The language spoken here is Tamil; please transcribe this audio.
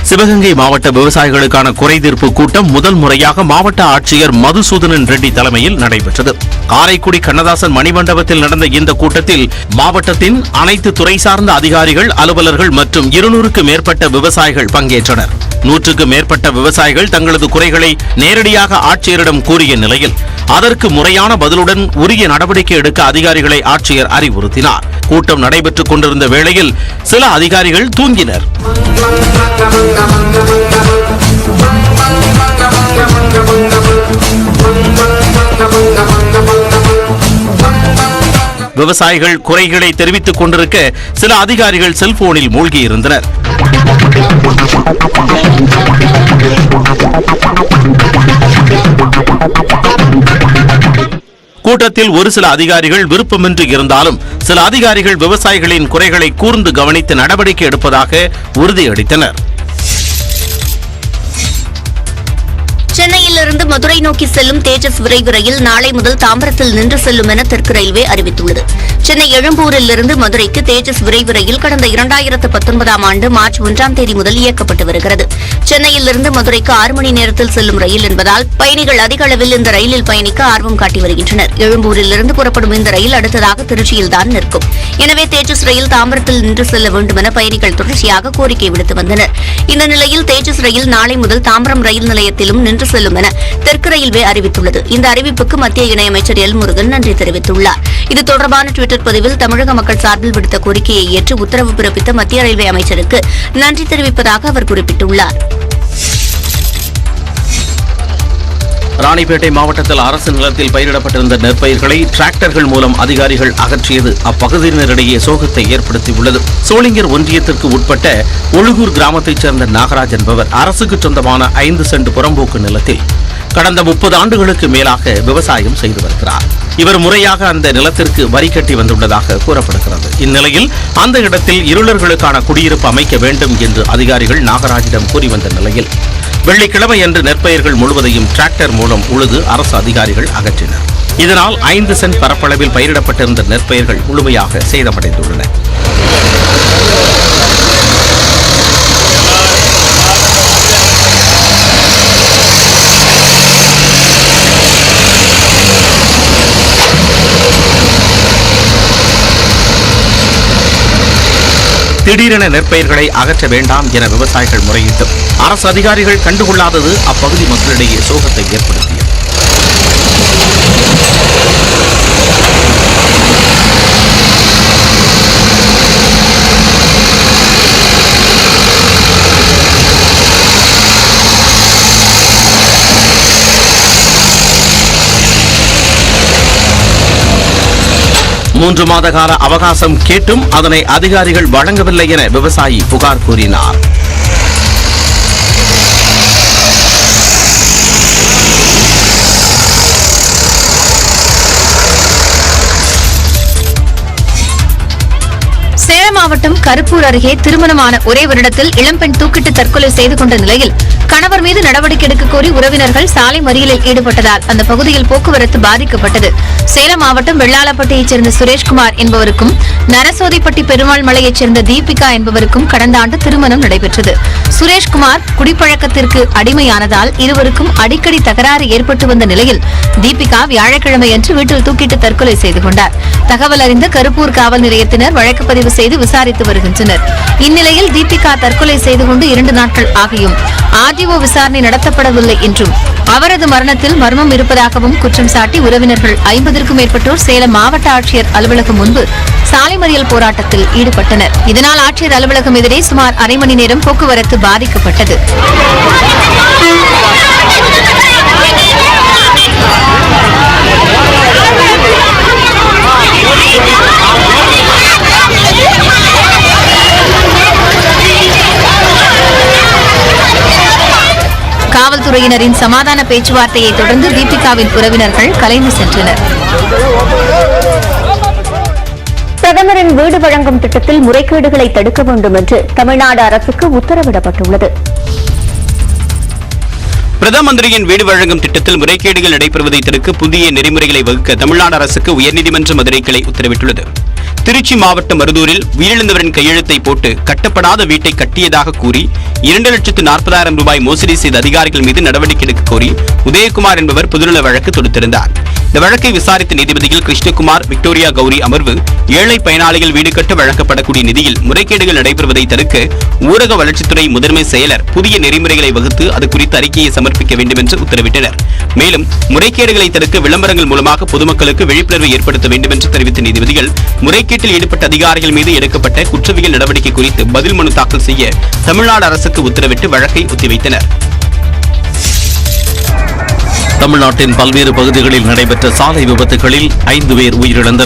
சிவகங்கை மாவட்ட விவசாயிகளுக்கான குறைதீர்ப்பு கூட்டம் முதல் முறையாக மாவட்ட ஆட்சியர் மதுசூதனன் ரெட்டி தலைமையில் நடைபெற்றது. காரைக்குடி கண்ணதாசன் மணிமண்டபத்தில் நடந்த இந்த கூட்டத்தில் மாவட்டத்தின் அனைத்து துறை சார்ந்த அதிகாரிகள், அலுவலர்கள் மற்றும் 200க்கு மேற்பட்ட விவசாயிகள் பங்கேற்றனர். 100க்கு மேற்பட்ட விவசாயிகள் தங்களது குறைகளை நேரடியாக ஆட்சியரிடம் கூறிய நிலையில் அதற்கு முறையான பதிலுடன் உரிய நடவடிக்கை எடுக்க அதிகாரிகளை ஆட்சியர் அறிவுறுத்தினார். கூட்டம் நடைபெற்றுக் கொண்டிருந்த வேளையில் சில அதிகாரிகள் தூங்கினர். விவசாயிகள் குறைகளை தெரிவித்துக் கொண்டிருக்க சில அதிகாரிகள் செல்போனில் மூழ்கியிருந்தனர். கூட்டத்தில் ஒரு சில அதிகாரிகள் விருப்பமின்றி இருந்தாலும் சில அதிகாரிகள் விவசாயிகளின் குறைகளை கூர்ந்து கவனித்து நடவடிக்கை எடுப்பதாக உறுதியளித்தனர். சென்னையிலிருந்து மதுரை நோக்கி செல்லும் தேஜஸ் விரைவு ரயில் நாளை முதல் தாம்பரத்தில் நின்று செல்லும் என தெற்கு ரயில்வே அறிவித்துள்ளது. சென்னை எழும்பூரிலிருந்து மதுரைக்கு தேஜஸ் விரைவு ரயில் கடந்த 2019ஆம் ஆண்டு மார்ச் 1ஆம் தேதி முதல் இயக்கப்பட்டு வருகிறது. சென்னையிலிருந்து மதுரைக்கு 6 மணி நேரத்தில் செல்லும் ரயில் என்பதால் பயணிகள் அதிக அளவில் இந்த ரயிலில் பயணிக்க ஆர்வம் காட்டி வருகின்றனர். எழும்பூரிலிருந்து புறப்படும் இந்த ரயில் அடுத்ததாக திருச்சியில்தான் நிற்கும். எனவே தேஜஸ் ரயில் தாம்பரத்தில் நின்று செல்ல வேண்டும் என பயணிகள் தொடர்ச்சியாக கோரிக்கை விடுத்து வந்தனர். இந்த நிலையில் தேஜஸ் ரயில் நாளை முதல் தாம்பரம் ரயில் நிலையத்திலும் நின்று செல்லும் என தெற்கு ரயில்வே அறிவித்துள்ளது. இந்த அறிவிப்புக்கு மத்திய இணையமைச்சர் எல் முருகன் நன்றி தெரிவித்துள்ளார். இது தொடர்பான ட்விட்டர் பதிவில் தமிழக மக்கள் சார்பில் விடுத்த கோரிக்கையை ஏற்று உத்தரவு பிறப்பித்த மத்திய ரயில்வே அமைச்சருக்கு நன்றி தெரிவிப்பதாக அவர் குறிப்பிட்டுள்ளார். ராணிப்பேட்டை மாவட்டத்தில் அரசு நிலத்தில் பயிரிடப்பட்டிருந்த நெற்பயிர்களை டிராக்டர்கள் மூலம் அதிகாரிகள் அகற்றியது அப்பகுதியினரிடையே சோகத்தை ஏற்படுத்தியுள்ளது. சோளிங்கர் ஒன்றியத்திற்கு உட்பட்ட ஒழுகூர் கிராமத்தைச் சேர்ந்த நாகராஜ் என்பவர் அரசுக்கு சொந்தமான 5 சென்ட் புறம்போக்கு நிலத்தில் கடந்த 30 ஆண்டுகளுக்கு மேலாக விவசாயம் செய்து வருகிறார். இவர் முறையாக அந்த நிலத்திற்கு வரி கட்டி வந்துள்ளதாக கூறப்படுகிறது. இந்நிலையில் அந்த இடத்தில் இருளர்களுக்கான குடியிருப்பு அமைக்க வேண்டும் என்று அதிகாரிகள் நாகராஜிடம் கூறி வந்த நிலையில் வெள்ளிக்கிழமை அன்று நெற்பயிர்கள் முழுவதையும் டிராக்டர் மூலம் உழுது அரசு அதிகாரிகள் அகற்றினர். இதனால் 5 சென்ட் பரப்பளவில் பயிரிடப்பட்டிருந்த நெற்பயிர்கள் முழுமையாக சேதமடைந்துள்ளன. திடீரென நெற்பயிர்களை அகற்ற வேண்டாம் என விவசாயிகள் முறையிட்டும் அரசு அதிகாரிகள் கண்டுகொள்ளாதது அப்பகுதி மக்களிடையே சோகத்தை ஏற்படுத்தியது. மூன்று மாத கால அவகாசம் கேட்டும் அதனை அதிகாரிகள் வழங்கவில்லை என விவசாயி புகார் கூறினார். சேலம் மாவட்டம் கருப்பூர் அருகே திருமணமான ஒரே வருடத்தில் இளம்பெண் தூக்கிட்டு தற்கொலை செய்து கொண்ட நிலையில் கணவர் மீது நடவடிக்கை எடுக்க கோரி உறவினர்கள் சாலை மறியலில் ஈடுபட்டதால் அந்த பகுதியில் போக்குவரத்து பாதிக்கப்பட்டது. சேலம் மாவட்டம் வெள்ளாளப்பட்டியைச் சேர்ந்த சுரேஷ்குமார் என்பவருக்கும் நரசோதிப்பட்டி பெருமாள் மலையைச் சேர்ந்த தீபிகா என்பவருக்கும் கடந்த ஆண்டு திருமணம் நடைபெற்றது. சுரேஷ்குமார் குடிப்பழக்கத்திற்கு அடிமையானதால் இருவருக்கும் அடிக்கடி தகராறு ஏற்பட்டு வந்த நிலையில் தீபிகா வியாழக்கிழமையன்று வீட்டில் தூக்கிட்டு தற்கொலை செய்து கொண்டார். தகவல் அறிந்த கருப்பூர் காவல் நிலையத்தினர் வழக்கு பதிவு செய்து விசாரித்து வருகின்றனர். இந்நிலையில் தீபிகா தற்கொலை செய்து கொண்டு 2 நாட்கள் ஆகியும் ஆர்டிஓ விசாரணை நடத்தப்படவில்லை என்றும் அவரது மரணத்தில் மர்மம் இருப்பதாகவும் குற்றம் சாட்டி உறவினர்கள் 50க்கும் மேற்பட்டோர் சேலம் மாவட்ட ஆட்சியர் அலுவலகம் முன்பு சாலை மறியல் போராட்டத்தில் ஈடுபட்டனர். இதனால் ஆட்சியர் அலுவலகம் எதிரே சுமார் அரை மணி நேரம் போக்குவரத்து பாதிக்கப்பட்டது. காவல்துறையினரின் சமாதான பேச்சுவார்த்தையை தொடர்ந்து தீபிகாவின் உறவினர்கள் கலைந்து சென்றனர். பிரதமரின் வீடு வழங்கும் திட்டத்தில் முறைகேடுகளை தடுக்க வேண்டும் என்று தமிழ்நாடு அரசுக்கு உத்தரவிடப்பட்டுள்ளது. பிரதமரின் வீடு வழங்கும் திட்டத்தில் முறைகேடுகள் நடைபெறுவதை தடுக்க புதிய நெறிமுறைகளை வகுக்க தமிழ்நாடு அரசுக்கு உயர்நீதிமன்ற மதுரை கிளை உத்தரவிட்டுள்ளது. திருச்சி மாவட்டம் மருதூரில் உயிரிழந்தவரின் கையெழுத்தை போட்டு கட்டப்படாத வீட்டை கட்டியதாக கூறி 2,40,000 ரூபாய் மோசடி செய்த அதிகாரிகள் மீது நடவடிக்கை எடுக்க கோரி உதயகுமார் என்பவர் பொதுநல வழக்கு தொடுத்திருந்தார். இந்த வழக்கை விசாரித்த நீதிபதிகள் கிருஷ்ணகுமார், விக்டோரியா கௌரி அமர்வு ஏழை பயனாளிகள் வீடு கட்ட வழங்கப்படக்கூடிய நிதியில் முறைகேடுகள் நடைபெறுவதை தடுக்க ஊரக வளர்ச்சித்துறை முதன்மை செயலர் புதிய நெறிமுறைகளை வகுத்து அது குறித்த அறிக்கையை சமர்ப்பிக்க வேண்டும் என்று உத்தரவிட்டனர். மேலும் முறைகேடுகளை தடுக்க விளம்பரங்கள் மூலமாக பொதுமக்களுக்கு விழிப்புணர்வு ஏற்படுத்த வேண்டும் என்று தெரிவித்த நீதிபதிகள் முறைகேட்டில் ஈடுபட்ட அதிகாரிகள் மீது எடுக்கப்பட்ட குற்றவியல் நடவடிக்கை குறித்து பதில் மனு தாக்கல் செய்ய தமிழ்நாடு அரசுக்கு உத்தரவிட்டு வழக்கை ஒத்திவைத்தனர். தமிழ்நாட்டின் பல்வேறு பகுதிகளில் நடைபெற்ற சாலை விபத்துகளில் 5 பேர் உயிரிழந்தனர்.